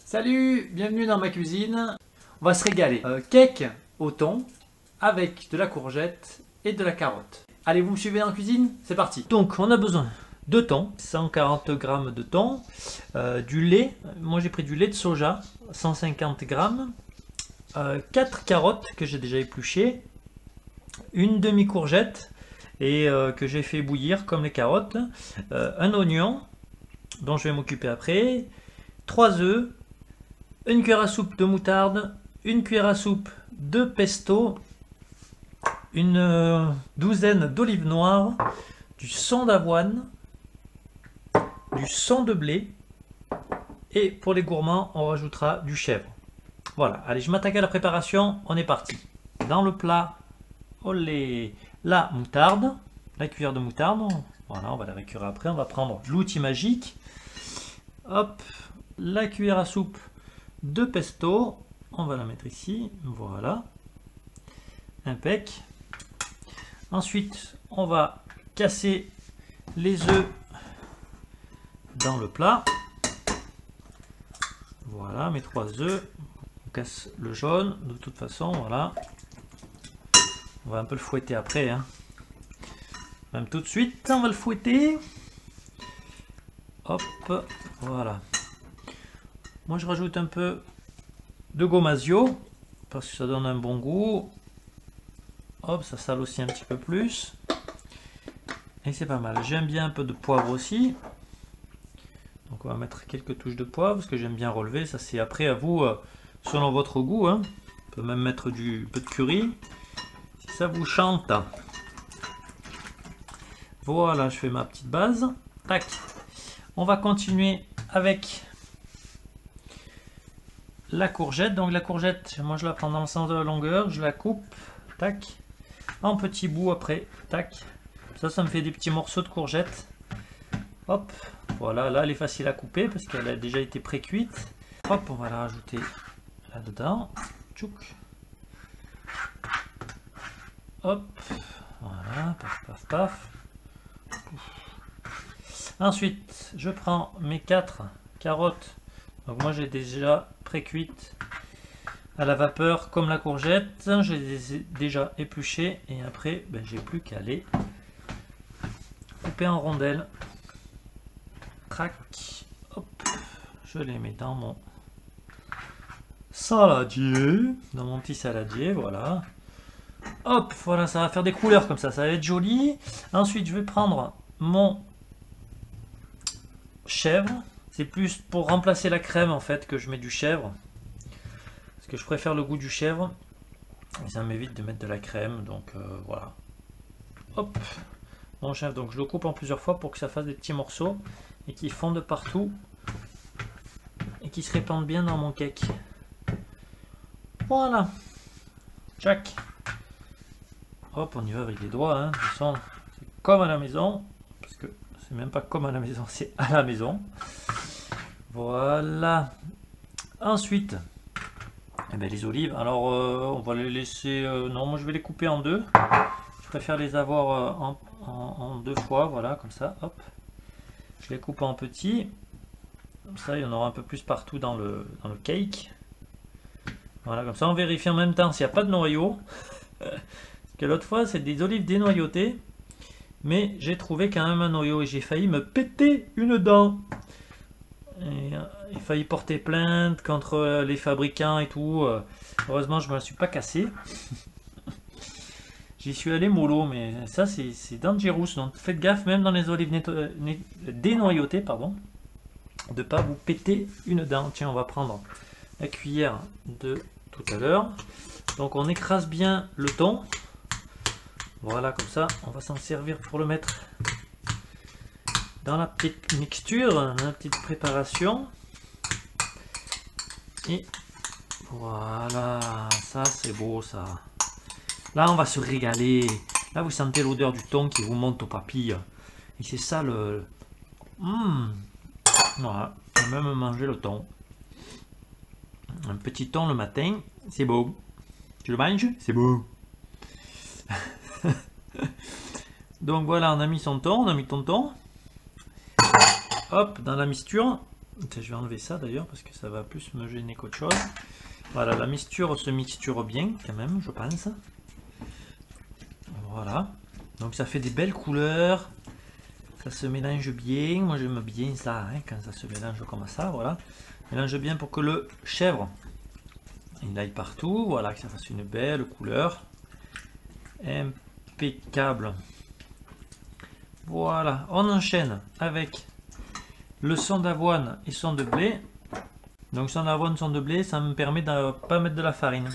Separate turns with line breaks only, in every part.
Salut, bienvenue dans ma cuisine. On va se régaler. Cake au thon avec de la courgette et de la carotte. Allez, vous me suivez dans la cuisine? C'est parti. Donc, on a besoin de thon, 140 g de thon, du lait. Moi, j'ai pris du lait de soja, 150 g, 4 carottes que j'ai déjà épluchées, une demi-courgette et que j'ai fait bouillir comme les carottes, un oignon dont je vais m'occuper après, 3 œufs, une cuillère à soupe de moutarde, une cuillère à soupe de pesto, une douzaine d'olives noires, du son d'avoine, du son de blé et pour les gourmands on rajoutera du chèvre. Voilà, allez, je m'attaque à la préparation, on est parti. Dans le plat, olé, la moutarde, la cuillère de moutarde, voilà, on va la récurer après, on va prendre l'outil magique. Hop, la cuillère à soupe de pesto, on va la mettre ici, voilà, impec. Ensuite, on va casser les œufs dans le plat. Voilà, mes 3 œufs. On casse le jaune, de toute façon, voilà. On va un peu le fouetter après, hein. Même tout de suite, on va le fouetter. Hop, voilà. Moi, je rajoute un peu de gomasio, parce que ça donne un bon goût. Hop, ça sale aussi un petit peu plus. Et c'est pas mal. J'aime bien un peu de poivre aussi. Donc on va mettre quelques touches de poivre, parce que j'aime bien relever. Ça c'est après à vous, selon votre goût, hein. On peut même mettre du peu de curry, si ça vous chante. Voilà, je fais ma petite base. Tac. On va continuer avec la courgette. Donc la courgette, moi je la prends dans le sens de la longueur, je la coupe, tac, en petits bouts après, tac. Ça me fait des petits morceaux de courgette. Hop, voilà, là elle est facile à couper parce qu'elle a déjà été pré-cuite. Hop, on va la rajouter là-dedans. Tchouk. Hop, voilà, paf, paf, paf. Ensuite, je prends mes 4 carottes. Donc moi j'ai déjà pré-cuite à la vapeur comme la courgette. Je les ai déjà épluchées et après ben, j'ai plus qu'à les couper en rondelles. Crac, hop, je les mets dans mon saladier, dans mon petit saladier, voilà. Hop, voilà, ça va faire des couleurs comme ça va être joli. Ensuite, je vais prendre mon chèvre. C'est plus pour remplacer la crème en fait que je mets du chèvre. Parce que je préfère le goût du chèvre. Et ça m'évite de mettre de la crème, donc voilà. Hop, mon chèvre, donc je le coupe en plusieurs fois pour que ça fasse des petits morceaux. Et qui fondent partout et qui se répandent bien dans mon cake. Voilà. Tchac. Hop, on y va avec les doigts, hein. De toute façon, c'est comme à la maison, parce que c'est même pas comme à la maison, c'est à la maison. Voilà. Ensuite, eh bien, les olives. Alors, on va les laisser. Non, moi je vais les couper en deux. Je préfère les avoir en 2 fois, voilà, comme ça. Hop. Je les coupe en petits, comme ça il y en aura un peu plus partout dans le cake. Voilà, comme ça on vérifie en même temps s'il n'y a pas de noyau. Parce que l'autre fois c'est des olives dénoyautées, mais j'ai trouvé quand même un noyau et j'ai failli me péter une dent. Et, il a failli porter plainte contre les fabricants et tout. Heureusement je ne me la suis pas cassé. J'y suis allé mollo, mais ça c'est dangerous, donc faites gaffe même dans les olives dénoyautées, pardon, de pas vous péter une dent. Tiens, on va prendre la cuillère de tout à l'heure. Donc on écrase bien le thon. Voilà, comme ça, on va s'en servir pour le mettre dans la petite mixture, dans la petite préparation. Et voilà, ça c'est beau ça. Là, on va se régaler. Là, vous sentez l'odeur du thon qui vous monte aux papilles. Et c'est ça le... Voilà, on va même manger le thon. Un petit thon le matin, c'est beau. Tu le manges? C'est beau. Donc voilà, on a mis son thon, on a mis ton thon. Hop, dans la mixture. Je vais enlever ça d'ailleurs parce que ça va plus me gêner qu'autre chose. Voilà, la mixture se mixture bien quand même, je pense. Voilà. Donc ça fait des belles couleurs. Ça se mélange bien. Moi j'aime bien ça, hein, quand ça se mélange comme ça. Voilà. Mélange bien pour que le chèvre il aille partout. Voilà, que ça fasse une belle couleur. Impeccable. Voilà, on enchaîne avec le son d'avoine et son de blé. Donc son d'avoine, son de blé, ça me permet de ne pas mettre de la farine.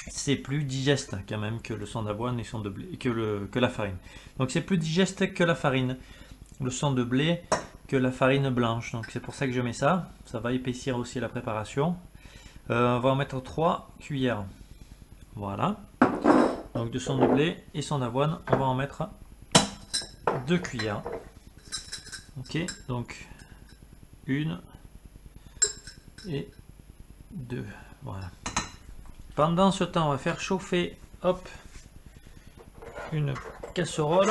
C'est plus digeste quand même que le son d'avoine et son de blé, que la farine. Donc c'est plus digeste que la farine, le son de blé, que la farine blanche. Donc c'est pour ça que je mets ça. Ça va épaissir aussi la préparation. On va en mettre 3 cuillères. Voilà. Donc de son de blé et son d'avoine, on va en mettre 2 cuillères. Ok, donc 1 et 2. Voilà. Pendant ce temps, on va faire chauffer, hop, une casserole.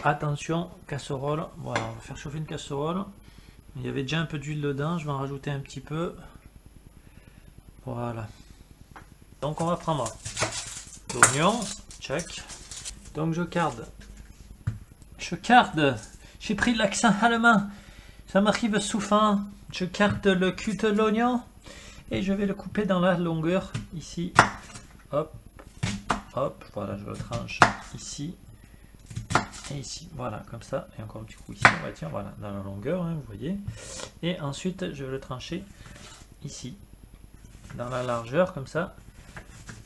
Attention, casserole. Voilà, on va faire chauffer une casserole. Il y avait déjà un peu d'huile dedans, je vais en rajouter un petit peu. Voilà. Donc on va prendre l'oignon, check. Donc je carde. J'ai pris l'accent allemand. Ça m'arrive souvent. Je carde le cul de l'oignon et je vais le couper dans la longueur ici. Hop, hop. Voilà, je le tranche ici et ici. Voilà, comme ça. Et encore un petit coup ici. On va dire, voilà, dans la longueur, hein, vous voyez. Et ensuite, je vais le trancher ici, dans la largeur, comme ça.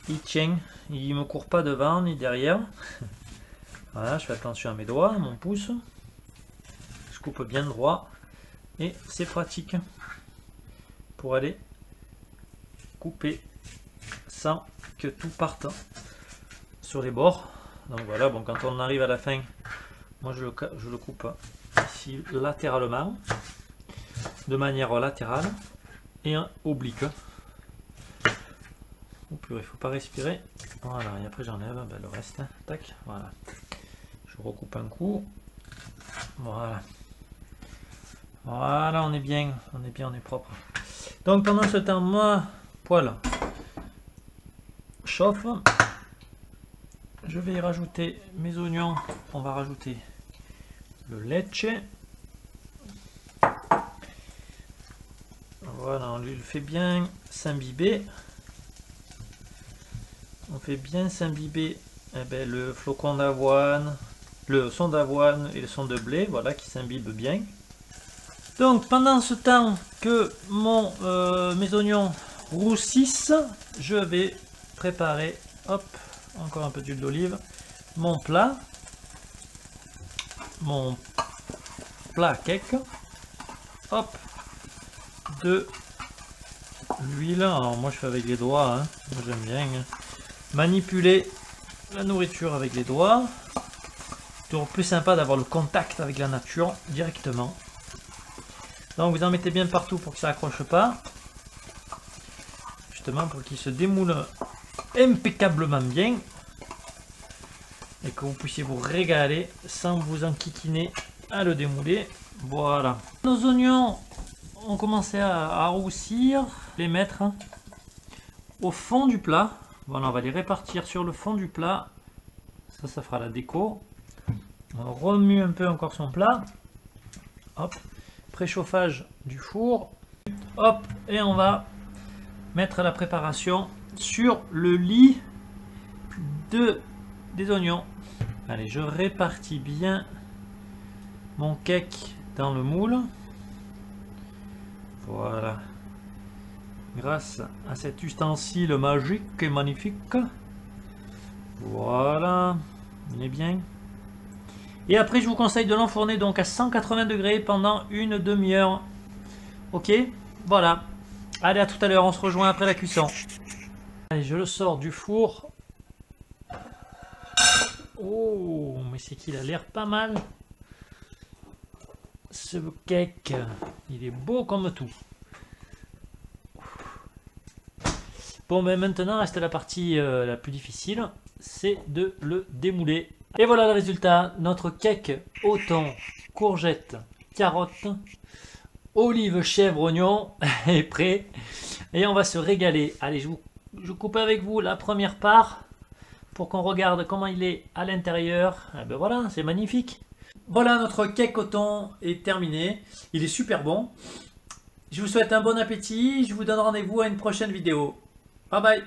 Il tient. Il me court pas devant ni derrière. Voilà, je fais attention à mes doigts, à mon pouce. Je coupe bien droit. Et c'est pratique pour aller couper sans que tout parte sur les bords. Donc voilà, bon, quand on arrive à la fin, moi je le coupe ici latéralement, de manière latérale et oblique. Oh purée, il faut pas respirer. Voilà, et après j'enlève le reste. Tac, voilà. Je recoupe un coup. Voilà. Voilà, on est bien, on est propre. Donc pendant ce temps, moi, poêle chauffe. Je vais y rajouter mes oignons. On va rajouter le leche. Voilà, on lui le fait bien s'imbiber. On fait bien s'imbiber le flocon d'avoine, le son d'avoine et le son de blé, voilà, qui s'imbibe bien. Donc pendant ce temps que mes oignons roussissent, je vais préparer, hop, encore un peu d'huile d'olive, mon plat cake, hop, de l'huile. Alors moi je fais avec les doigts, hein. Moi j'aime bien manipuler la nourriture avec les doigts. C'est toujours plus sympa d'avoir le contact avec la nature directement. Donc vous en mettez bien partout pour que ça accroche pas. Justement pour qu'il se démoule impeccablement bien. Et que vous puissiez vous régaler sans vous enquiquiner à le démouler. Voilà. Nos oignons ont commencé à roussir. Les mettre au fond du plat. Voilà, on va les répartir sur le fond du plat. Ça fera la déco. On remue un peu encore son plat. Hop. Préchauffage du four. Hop. Et on va mettre la préparation sur le lit des oignons. Allez, je répartis bien mon cake dans le moule. Voilà. Grâce à cet ustensile magique et magnifique. Voilà. Il est bien. Et après, je vous conseille de l'enfourner donc à 180 degrés pendant une demi-heure. Ok? Voilà. Allez, à tout à l'heure. On se rejoint après la cuisson. Allez, je le sors du four. Oh, mais c'est qu'il a l'air pas mal. Ce cake, il est beau comme tout. Bon, mais maintenant reste la partie la plus difficile, c'est de le démouler. Et voilà le résultat, notre cake au thon, courgettes, carottes, olive, chèvre, oignon est prêt. Et on va se régaler. Allez, je coupe avec vous la première part pour qu'on regarde comment il est à l'intérieur. Eh ben voilà, c'est magnifique. Voilà, notre cake au thon est terminé. Il est super bon. Je vous souhaite un bon appétit. Je vous donne rendez-vous à une prochaine vidéo. Bye bye.